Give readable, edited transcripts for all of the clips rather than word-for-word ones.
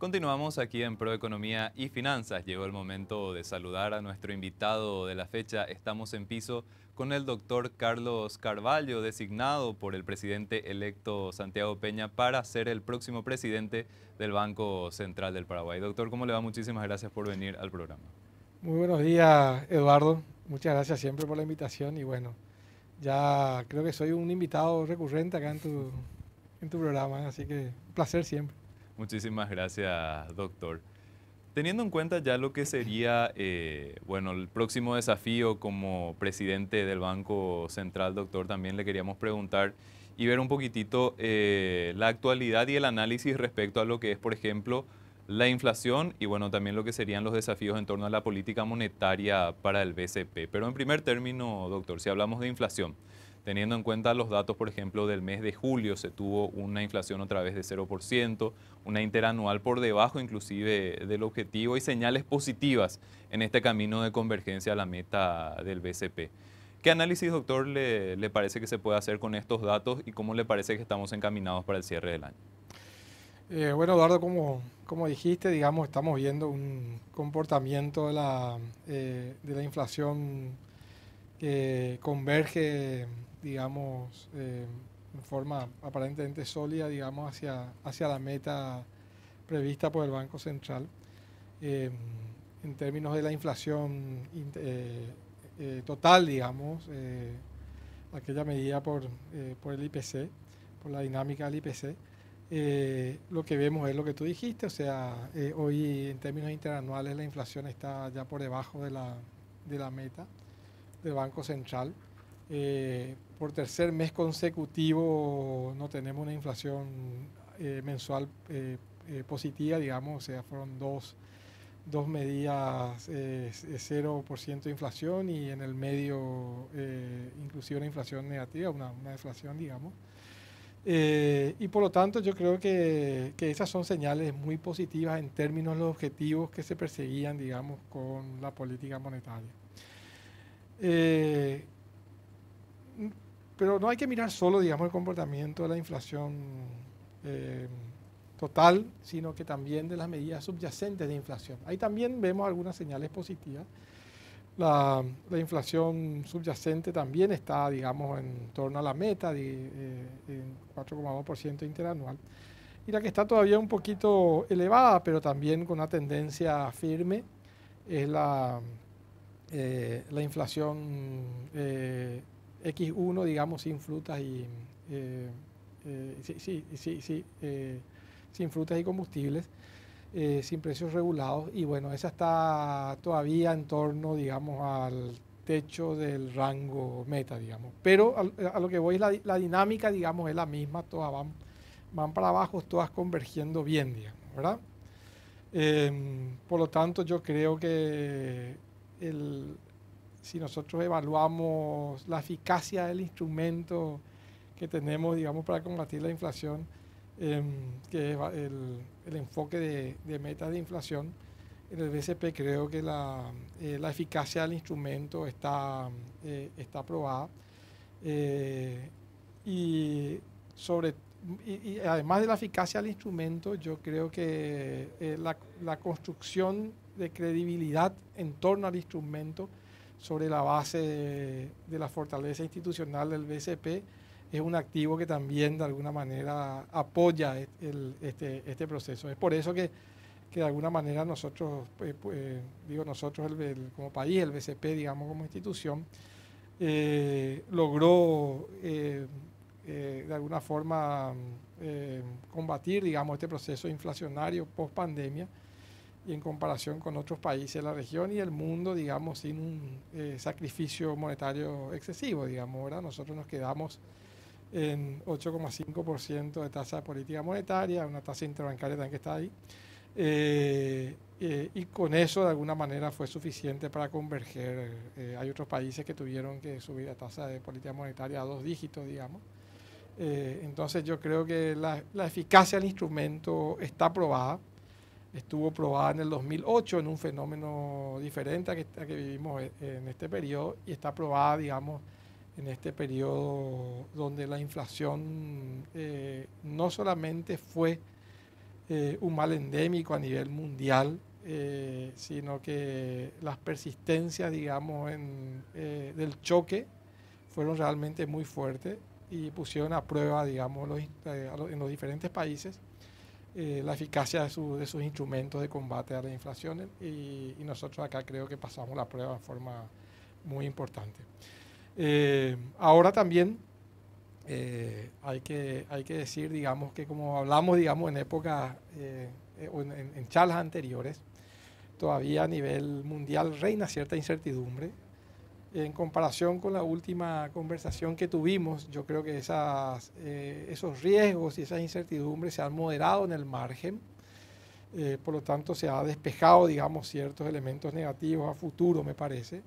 Continuamos aquí en Proeconomía y Finanzas. Llegó el momento de saludar a nuestro invitado de la fecha. Estamos en piso con el doctor Carlos Carvalho, designado por el presidente electo Santiago Peña para ser el próximo presidente del Banco Central del Paraguay. Doctor, ¿cómo le va? Muchísimas gracias por venir al programa. Muy buenos días, Eduardo. Muchas gracias siempre por la invitación y bueno, ya creo que soy un invitado recurrente acá en tu programa, así que un placer siempre. Muchísimas gracias, doctor. Teniendo en cuenta ya lo que sería, bueno, el próximo desafío como presidente del Banco Central, doctor, también le queríamos preguntar y ver un poquitito la actualidad y el análisis respecto a lo que es, por ejemplo, la inflación y, bueno, también lo que serían los desafíos en torno a la política monetaria para el BCP. Pero en primer término, doctor, si hablamos de inflación, teniendo en cuenta los datos, por ejemplo, del mes de julio, se tuvo una inflación otra vez de 0%, una interanual por debajo inclusive del objetivo y señales positivas en este camino de convergencia a la meta del BCP. ¿Qué análisis, doctor, le parece que se puede hacer con estos datos y cómo le parece que estamos encaminados para el cierre del año? Bueno, Eduardo, como dijiste, digamos, estamos viendo un comportamiento de la inflación que converge, digamos, en forma aparentemente sólida, digamos, hacia la meta prevista por el Banco Central. eh, en términos de la inflación total, digamos, aquella medida por el IPC, por la dinámica del IPC. Lo que vemos es lo que tú dijiste, o sea, hoy en términos interanuales la inflación está ya por debajo de la meta del Banco Central. Por tercer mes consecutivo no tenemos una inflación mensual positiva, digamos, o sea, fueron dos medidas, 0% de inflación y en el medio inclusive una inflación negativa, una deflación, digamos. Y por lo tanto yo creo que esas son señales muy positivas en términos de los objetivos que se perseguían, digamos, con la política monetaria. Eh, pero no hay que mirar solo, digamos, el comportamiento de la inflación eh, total, sino que también de las medidas subyacentes de inflación. Ahí también vemos algunas señales positivas. La inflación subyacente también está, digamos, en torno a la meta de 4,2% interanual. Y la que está todavía un poquito elevada, pero también con una tendencia firme, es la inflación X1, digamos, sin frutas y sin frutas y combustibles, sin precios regulados. Y bueno, esa está todavía en torno, digamos, al techo del rango meta, digamos. Pero a lo que voy, la dinámica, digamos, es la misma, todas van para abajo, todas convergiendo bien, digamos, ¿verdad? Por lo tanto, yo creo que si nosotros evaluamos la eficacia del instrumento que tenemos, digamos, para combatir la inflación, que es el enfoque de metas de inflación, en el BCP creo que la eficacia del instrumento está aprobada. Y, sobre, y además de la eficacia del instrumento, yo creo que la construcción de credibilidad en torno al instrumento sobre la base de la fortaleza institucional del BCP es un activo que también de alguna manera apoya este proceso. Es por eso que de alguna manera nosotros, digo nosotros como país, el BCP, digamos como institución, logró de alguna forma combatir, digamos, este proceso inflacionario post pandemia y en comparación con otros países de la región y el mundo, digamos, sin un sacrificio monetario excesivo, digamos. Ahora nosotros nos quedamos en 8,5% de tasa de política monetaria, una tasa interbancaria también que está ahí. Y con eso de alguna manera fue suficiente para converger. Hay otros países que tuvieron que subir la tasa de política monetaria a 2 dígitos, digamos. Entonces yo creo que la eficacia del instrumento está probada. Estuvo probada en el 2008 en un fenómeno diferente a que vivimos en este periodo y está probada, digamos, en este periodo donde la inflación no solamente fue un mal endémico a nivel mundial, sino que las persistencias, digamos, del choque fueron realmente muy fuertes y pusieron a prueba, digamos, en los diferentes países la eficacia de sus instrumentos de combate a la inflación y nosotros acá creo que pasamos la prueba de forma muy importante. Ahora también hay que decir, digamos, que como hablamos, digamos, en épocas, en charlas anteriores, todavía a nivel mundial reina cierta incertidumbre. En comparación con la última conversación que tuvimos, yo creo que esos riesgos y esas incertidumbres se han moderado en el margen. Por lo tanto, se ha despejado, digamos, ciertos elementos negativos a futuro, me parece.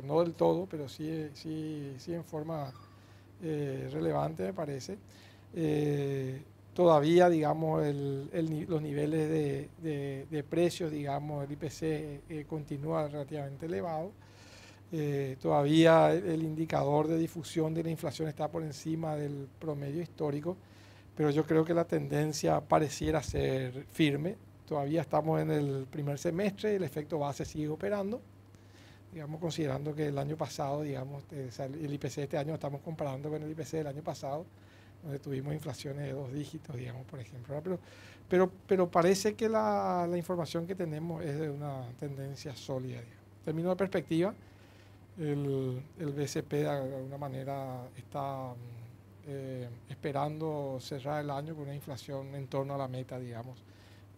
No del todo, pero sí en forma relevante, me parece. Todavía, digamos, los niveles de precios, digamos, el IPC continúa relativamente elevado. Todavía el indicador de difusión de la inflación está por encima del promedio histórico, pero yo creo que la tendencia pareciera ser firme. Todavía estamos en el primer semestre y el efecto base sigue operando. Digamos, considerando que el año pasado, digamos, el IPC de este año estamos comparando con el IPC del año pasado, donde tuvimos inflaciones de 2 dígitos, digamos, por ejemplo. Pero parece que la información que tenemos es de una tendencia sólida. Digamos. En términos de perspectiva, el BCP de alguna manera está esperando cerrar el año con una inflación en torno a la meta, digamos,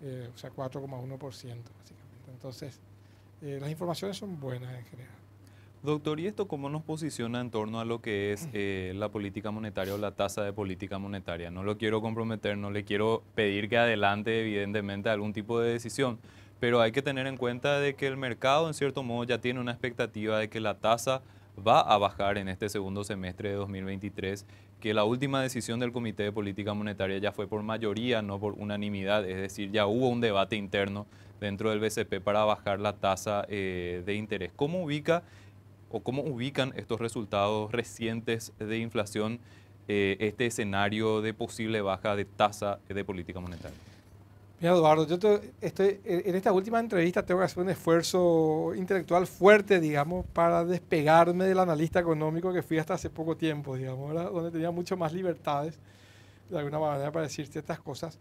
o sea, 4,1%, básicamente. Entonces, las informaciones son buenas en general. Doctor, ¿y esto cómo nos posiciona en torno a lo que es la política monetaria o la tasa de política monetaria? No lo quiero comprometer, no le quiero pedir que adelante evidentemente algún tipo de decisión, pero hay que tener en cuenta de que el mercado en cierto modo ya tiene una expectativa de que la tasa va a bajar en este segundo semestre de 2023, que la última decisión del Comité de Política Monetaria ya fue por mayoría, no por unanimidad, es decir, ya hubo un debate interno dentro del BCP para bajar la tasa de interés. ¿Cómo ubican estos resultados recientes de inflación este escenario de posible baja de tasa de política monetaria? Mira, Eduardo, estoy en esta última entrevista tengo que hacer un esfuerzo intelectual fuerte, digamos, para despegarme del analista económico que fui hasta hace poco tiempo, digamos, ¿verdad? Donde tenía mucho más libertades, de alguna manera, para decir ciertas cosas.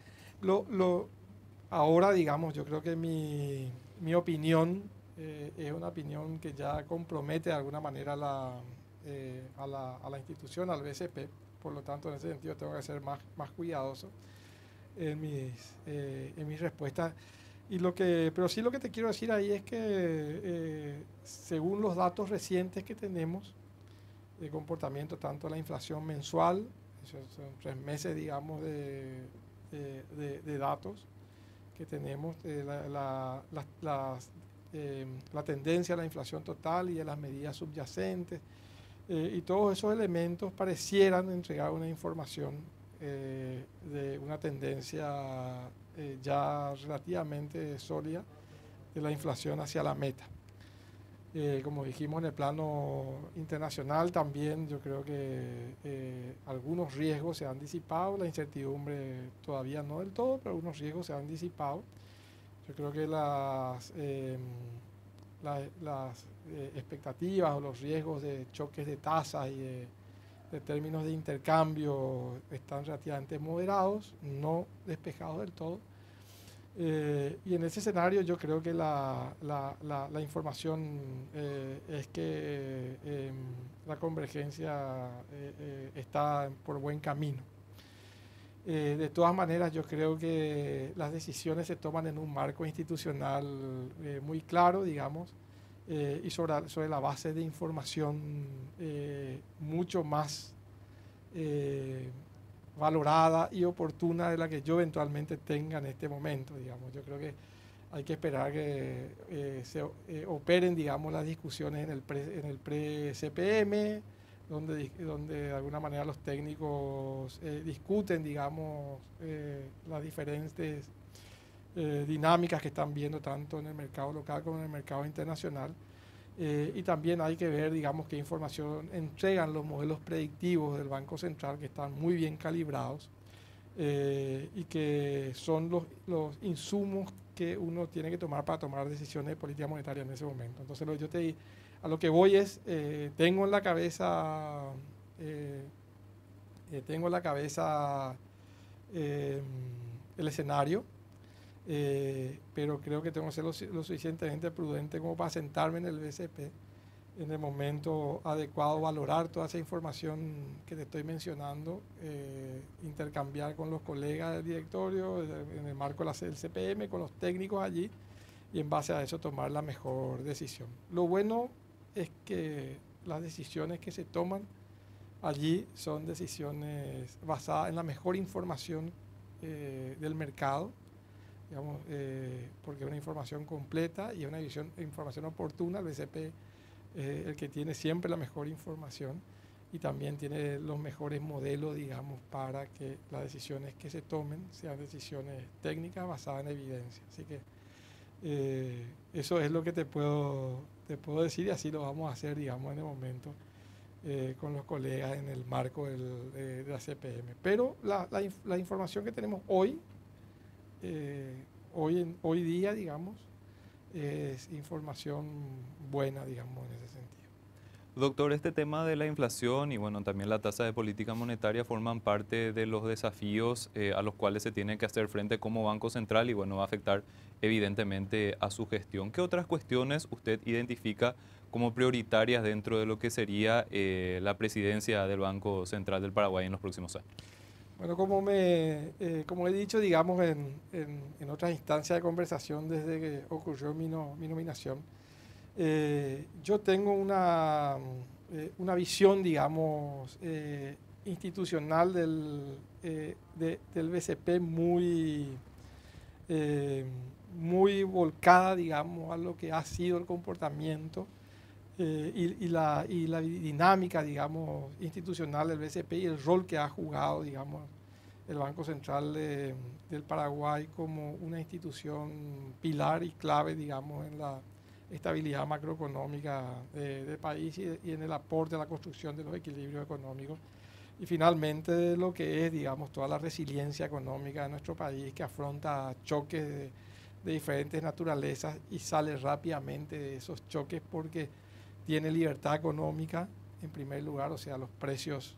Ahora, digamos, yo creo que mi opinión es una opinión que ya compromete de alguna manera a la institución, al BCP. Por lo tanto, en ese sentido tengo que ser más cuidadoso en mis respuestas. Pero sí lo que te quiero decir ahí es que según los datos recientes que tenemos de comportamiento, tanto la inflación mensual, son 3 meses, digamos, de datos que tenemos, la tendencia a la inflación total y a las medidas subyacentes, y todos esos elementos parecieran entregar una información de una tendencia ya relativamente sólida de la inflación hacia la meta. Como dijimos, en el plano internacional también yo creo que algunos riesgos se han disipado, la incertidumbre todavía no del todo, pero algunos riesgos se han disipado. Yo creo que las expectativas o los riesgos de choques de tasas y de términos de intercambio están relativamente moderados, no despejados del todo. Y en ese escenario yo creo que la información es que la convergencia está por buen camino. De todas maneras, yo creo que las decisiones se toman en un marco institucional muy claro, digamos, y sobre la base de información mucho más valorada y oportuna de la que yo eventualmente tenga en este momento, digamos. Yo creo que hay que esperar que se operen, digamos, las discusiones en el pre-CPM, donde de alguna manera los técnicos discuten, digamos, las diferentes dinámicas que están viendo tanto en el mercado local como en el mercado internacional. Y también hay que ver, digamos, qué información entregan los modelos predictivos del Banco Central, que están muy bien calibrados y que son los insumos que uno tiene que tomar para tomar decisiones de política monetaria en ese momento. Entonces, a lo que voy es, tengo en la cabeza, eh, eh, el escenario, pero creo que tengo que ser lo suficientemente prudente como para sentarme en el BCP en el momento adecuado, valorar toda esa información que te estoy mencionando, intercambiar con los colegas del directorio, en el marco del CPM, con los técnicos allí, y en base a eso tomar la mejor decisión. Lo bueno es que las decisiones que se toman allí son decisiones basadas en la mejor información del mercado, digamos, porque es una información completa y es una información oportuna. El BCP el que tiene siempre la mejor información y también tiene los mejores modelos, digamos, para que las decisiones que se tomen sean decisiones técnicas basadas en evidencia. Así que eso es lo que te puedo decir, y así lo vamos a hacer, digamos, en el momento con los colegas en el marco de la CPM. Pero la información que tenemos hoy día, digamos, es información buena, digamos, en ese sentido. Doctor, este tema de la inflación y bueno, también la tasa de política monetaria forman parte de los desafíos a los cuales se tiene que hacer frente como Banco Central y bueno, va a afectar evidentemente a su gestión. ¿Qué otras cuestiones usted identifica como prioritarias dentro de lo que sería la presidencia del Banco Central del Paraguay en los próximos años? Bueno, como he dicho, digamos, en otras instancias de conversación desde que ocurrió mi nominación, yo tengo una visión, digamos, institucional del BCP muy volcada, digamos, a lo que ha sido el comportamiento y la dinámica, digamos, institucional del BCP y el rol que ha jugado, digamos, el Banco Central del Paraguay como una institución pilar y clave, digamos, en la estabilidad macroeconómica del país y en el aporte a la construcción de los equilibrios económicos. Y finalmente lo que es, digamos, toda la resiliencia económica de nuestro país, que afronta choques de diferentes naturalezas y sale rápidamente de esos choques porque tiene libertad económica en primer lugar, o sea, los precios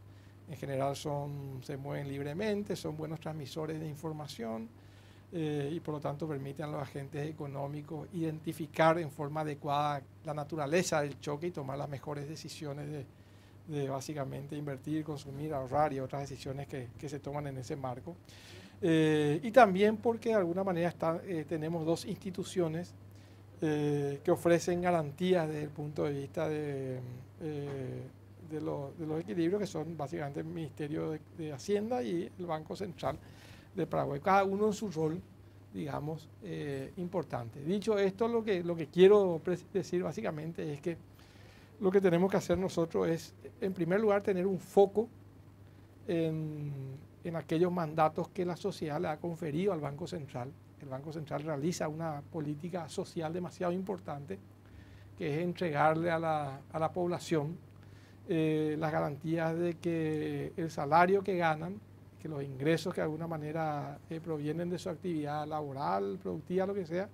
en general se mueven libremente, son buenos transmisores de información y por lo tanto permiten a los agentes económicos identificar en forma adecuada la naturaleza del choque y tomar las mejores decisiones de básicamente invertir, consumir, ahorrar y otras decisiones que se toman en ese marco. Y también porque de alguna manera tenemos dos instituciones que ofrecen garantías desde el punto de vista de los equilibrios, que son básicamente el Ministerio de Hacienda y el Banco Central de Paraguay, cada uno en su rol, digamos, importante. Dicho esto, lo que quiero decir básicamente es que lo que tenemos que hacer nosotros es, en primer lugar, tener un foco en aquellos mandatos que la sociedad le ha conferido al Banco Central. El Banco Central realiza una política social demasiado importante, que es entregarle a la población las garantías de que el salario que ganan, que los ingresos que de alguna manera provienen de su actividad laboral, productiva, lo que sea,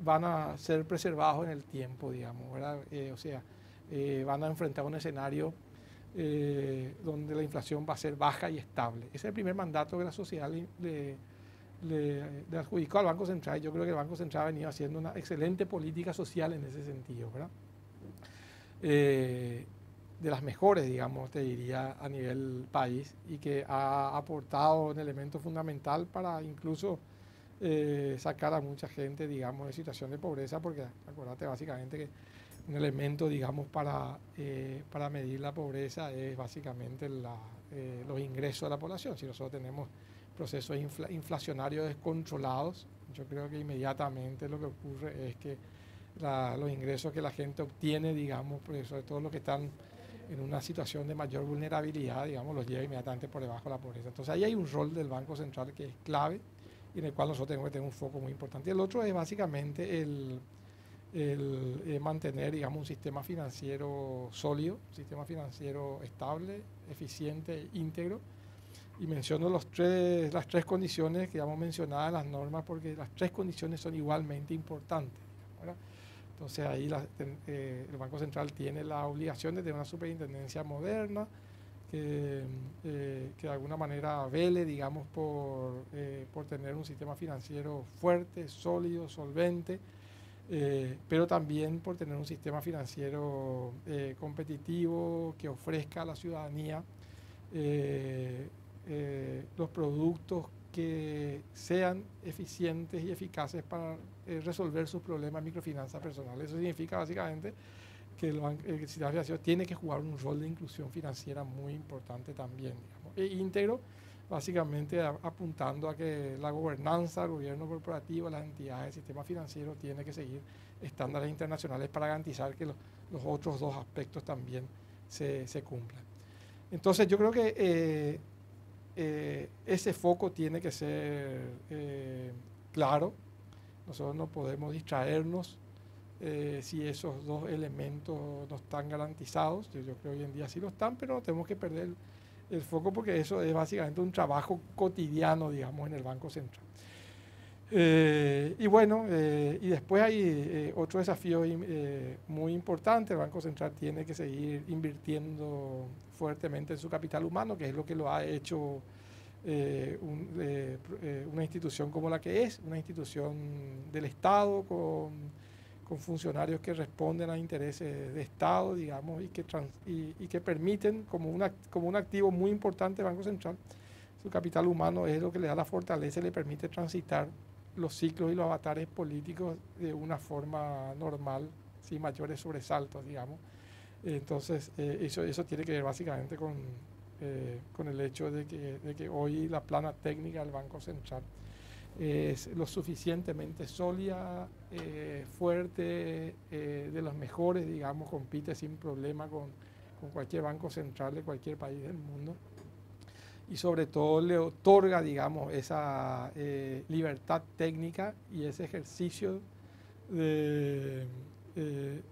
van a ser preservados en el tiempo, digamos, ¿verdad? O sea, van a enfrentar un escenario donde la inflación va a ser baja y estable. Ese es el primer mandato que la sociedad le adjudicó al Banco Central. Yo creo que el Banco Central ha venido haciendo una excelente política social en ese sentido, ¿verdad? De las mejores, digamos, te diría, a nivel país, y que ha aportado un elemento fundamental para incluso sacar a mucha gente, digamos, de situación de pobreza, porque acuérdate básicamente que un elemento, digamos, para medir la pobreza es básicamente los ingresos de la población. Si nosotros tenemos procesos inflacionarios descontrolados, yo creo que inmediatamente lo que ocurre es que los ingresos que la gente obtiene, digamos, pues sobre todo los que están en una situación de mayor vulnerabilidad, digamos, los lleva inmediatamente por debajo de la pobreza. Entonces ahí hay un rol del Banco Central que es clave y en el cual nosotros tenemos que tener un foco muy importante. Y el otro es básicamente el mantener, digamos, un sistema financiero sólido, un sistema financiero estable, eficiente, íntegro, Y menciono las tres condiciones que hemos mencionado en las normas porque las tres condiciones son igualmente importantes, ¿verdad? Entonces ahí el Banco Central tiene la obligación de tener una superintendencia moderna que de alguna manera vele, digamos, por tener un sistema financiero fuerte, sólido, solvente, pero también por tener un sistema financiero competitivo que ofrezca a la ciudadanía los productos que sean eficientes y eficaces para resolver sus problemas de microfinanzas personales. Eso significa básicamente que el sistema financiero tiene que jugar un rol de inclusión financiera muy importante también, digamos, e íntegro, básicamente apuntando a que la gobernanza, el gobierno corporativo, las entidades del sistema financiero tiene que seguir estándares internacionales para garantizar que los otros dos aspectos también se cumplan. Entonces yo creo que ese foco tiene que ser claro. Nosotros no podemos distraernos si esos dos elementos no están garantizados. Yo creo que hoy en día sí lo están, pero no tenemos que perder el foco porque eso es básicamente un trabajo cotidiano, digamos, en el Banco Central. Y bueno, y después hay otro desafío muy importante. El Banco Central tiene que seguir invirtiendo fuertemente en su capital humano, que es lo que lo ha hecho una institución como la que es, una institución del Estado con funcionarios que responden a intereses de Estado, digamos, y que permiten, como un activo muy importante del Banco Central, su capital humano es lo que le da la fortaleza y le permite transitar los ciclos y los avatares políticos de una forma normal, sin mayores sobresaltos, digamos. Entonces, eso tiene que ver básicamente con el hecho de que hoy la plana técnica del Banco Central es lo suficientemente sólida, fuerte, de los mejores, digamos, compite sin problema con cualquier banco central de cualquier país del mundo. Y sobre todo le otorga, digamos, esa libertad técnica y ese ejercicio de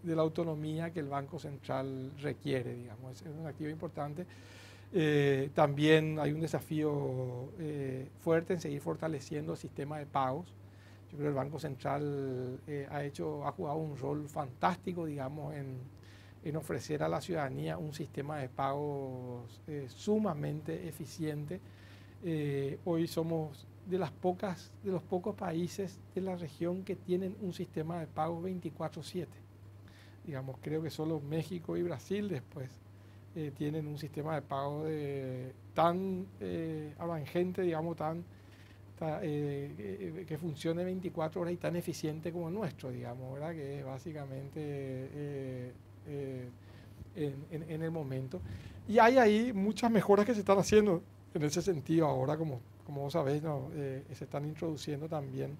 la autonomía que el Banco Central requiere, digamos. Es un activo importante. También hay un desafío fuerte en seguir fortaleciendo el sistema de pagos. Yo creo que el Banco Central ha jugado un rol fantástico, digamos, en ofrecer a la ciudadanía un sistema de pagos sumamente eficiente. Hoy somos de los pocos países de la región que tienen un sistema de pagos 24/7. Digamos, creo que solo México y Brasil después tienen un sistema de pago tan avanzante, digamos, que funcione 24 horas y tan eficiente como el nuestro, digamos, ¿verdad? Que es básicamente en el momento. Y hay ahí muchas mejoras que se están haciendo en ese sentido ahora, como vos sabés, ¿no? Se están introduciendo también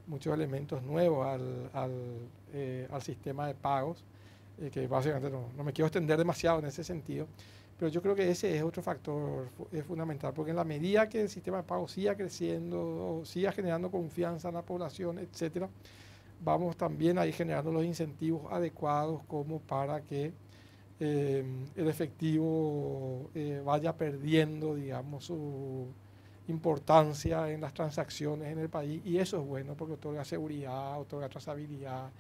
muchos elementos nuevos al sistema de pagos, que básicamente no me quiero extender demasiado en ese sentido, pero yo creo que ese es otro factor fundamental, porque en la medida que el sistema de pagos siga creciendo, siga generando confianza en la población, etcétera, vamos también a ir generando los incentivos adecuados como para que el efectivo vaya perdiendo, digamos, su importancia en las transacciones en el país, y eso es bueno porque otorga seguridad, otorga trazabilidad,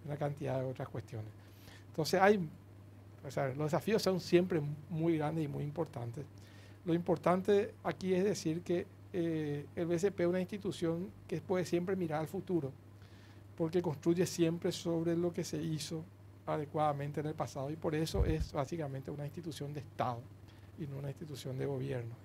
una cantidad de otras cuestiones. Entonces los desafíos son siempre muy grandes y muy importantes. Lo importante aquí es decir que el BCP es una institución que puede siempre mirar al futuro, porque construye siempre sobre lo que se hizo adecuadamente en el pasado, y por eso es básicamente una institución de Estado y no una institución de gobierno.